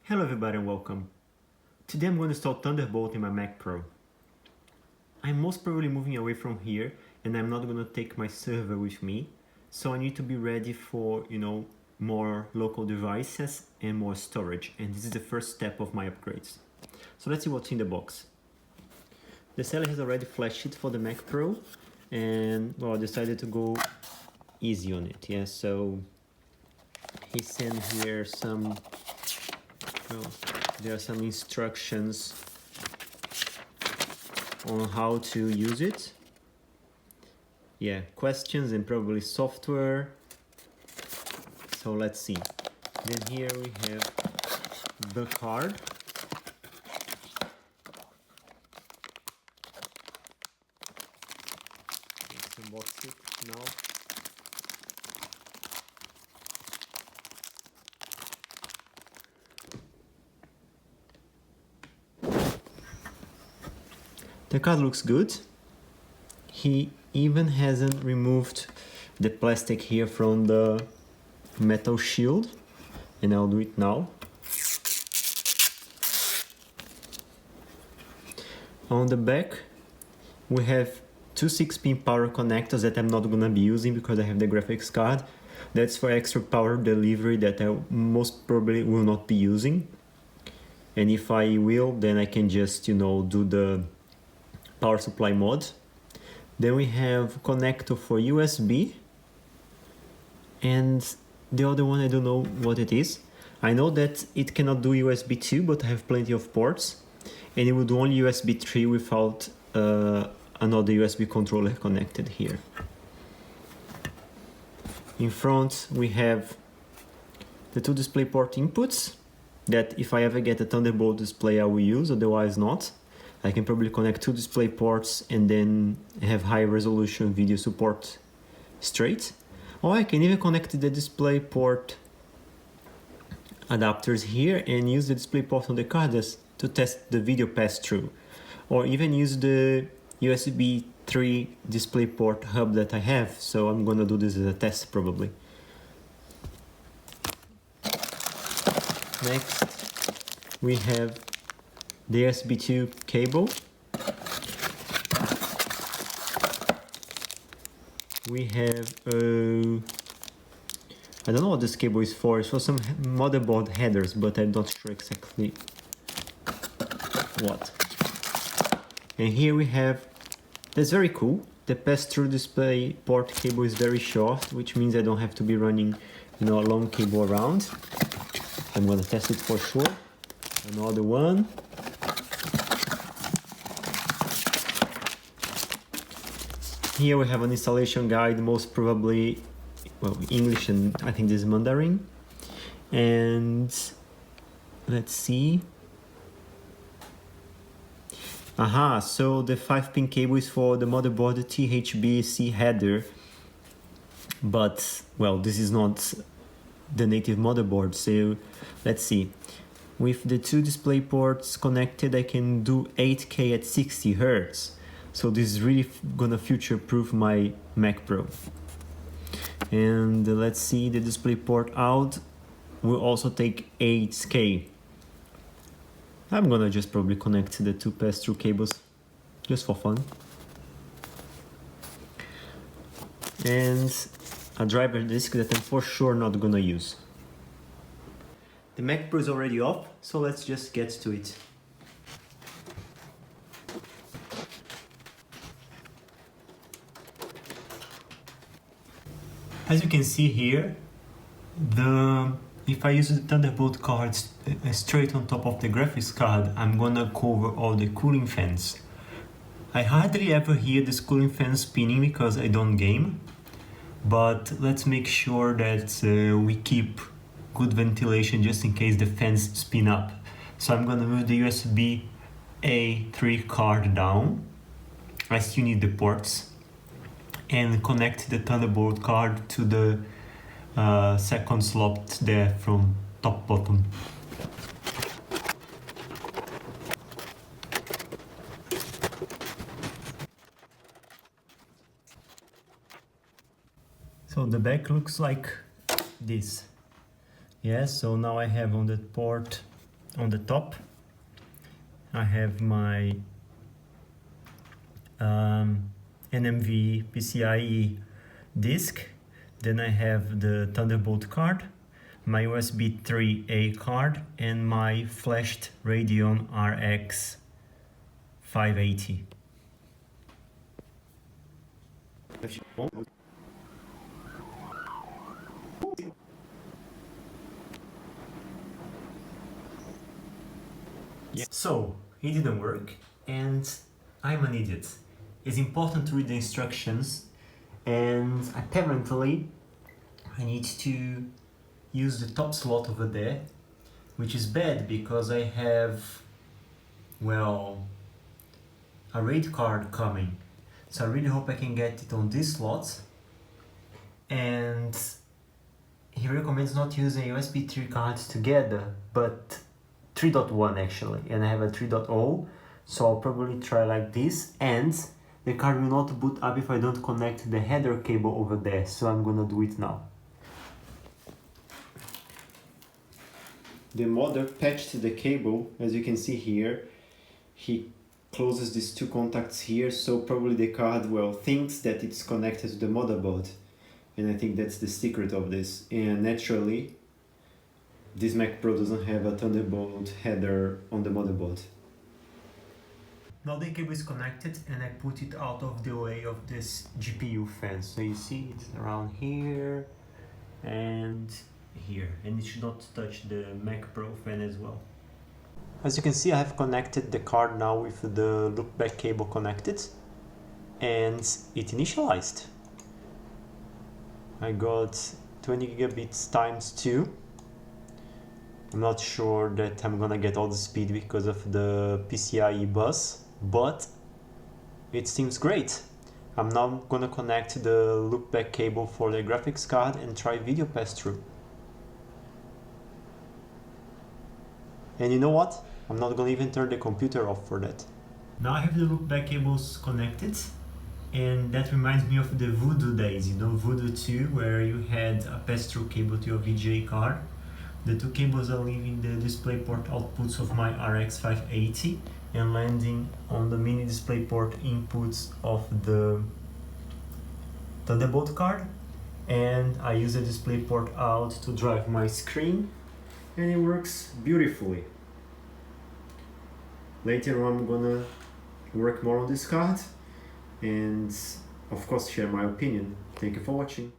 Hello everybody and welcome. Today I'm going to install Thunderbolt in my Mac Pro. I'm most probably moving away from here and I'm not going to take my server with me, so I need to be ready for, more local devices and more storage, and this is the first step of my upgrades. So let's see what's in the box. The seller has already flashed it for the Mac Pro and well, I decided to go easy on it. Yeah, so he sent here some there are some instructions on how to use it. Yeah, questions and probably software. So let's see. Then here we have the card. Let's unbox it now. The card looks good. He even hasn't removed the plastic here from the metal shield, and I'll do it now. On the back we have two 6-pin power connectors that I'm not gonna be using because I have the graphics card. That's for extra power delivery that I most probably will not be using, and if I will, then I can just do the power supply mod. Then we have connector for USB, and the other one I don't know what it is. I know that it cannot do USB 2, but I have plenty of ports, and it will do only USB 3 without another USB controller connected here. In front we have the two Displayport inputs that if I ever get a Thunderbolt display I will use, otherwise not. I can probably connect two display ports and then have high resolution video support straight. Or I can even connect the Displayport adapters here and use the Displayport on the card to test the video pass-through. Or even use the USB 3 Displayport hub that I have, so I'm gonna do this as a test probably. Next we have the Sb2 cable. We have I don't know what this cable is for. It's for some motherboard headers, but I'm not sure exactly what. And here we have, that's very cool, the pass-through Displayport cable is very short, which means I don't have to be running a long cable around. I'm gonna test it for sure. Another one. Here we have an installation guide, most probably, well, English and I think this is Mandarin. And let's see. Aha, so the 5-pin cable is for the motherboard THBC header. But, well, this is not the native motherboard, so let's see. With the two display ports connected, I can do 8K at 60 Hz. So this is really gonna future-proof my Mac Pro. And let's see, the Displayport out will also take 8K. I'm gonna just probably connect the two pass-through cables just for fun. And a driver disk that I'm for sure not gonna use. The Mac Pro is already off, so let's just get to it. As you can see here, if I use the Thunderbolt card straight on top of the graphics card, I'm gonna cover all the cooling fans. I hardly ever hear this cooling fan spinning because I don't game, but let's make sure that we keep good ventilation just in case the fans spin up. So I'm gonna move the USB A3 card down. I still need the ports. And connect the Thunderbolt card to the second slot there from top bottom. So the back looks like this. Yes, so now I have on that port on the top I have my NMV PCIe disk, then I have the Thunderbolt card, my USB 3A card, and my flashed Radeon RX 580. Yeah. So, it didn't work, and I'm an idiot. It's important to read the instructions, and apparently I need to use the top slot over there, which is bad because I have, well, a RAID card coming. So I really hope I can get it on this slot. And he recommends not using USB 3 cards together, but 3.1 actually, and I have a 3.0, so I'll probably try like this, and the card will not boot up if I don't connect the header cable over there, so I'm gonna do it now. The modder patched the cable, as you can see here. He closes these two contacts here, so probably the card, well, thinks that it's connected to the motherboard, and I think that's the secret of this. And naturally, this Mac Pro doesn't have a Thunderbolt header on the motherboard. Now the cable is connected, and I put it out of the way of this GPU fan. So you see it's around here and here, and it should not touch the Mac Pro fan as well. As you can see, I have connected the card now with the loopback cable connected, and it initialized. I got 20 gigabits times 2. I'm not sure that I'm gonna get all the speed because of the PCIe bus, but it seems great. I'm now gonna connect the loopback cable for the graphics card and try video pass-through. And you know what? I'm not gonna even turn the computer off for that. Now I have the loopback cables connected, and that reminds me of the Voodoo days, you know, Voodoo 2, where you had a pass-through cable to your VGA card. The two cables are leaving the DisplayPort outputs of my RX 580 and landing on the mini DisplayPort inputs of the Thunderbolt card, and I use the DisplayPort out to drive my screen, and it works beautifully. Later on I'm gonna work more on this card and of course share my opinion. Thank you for watching.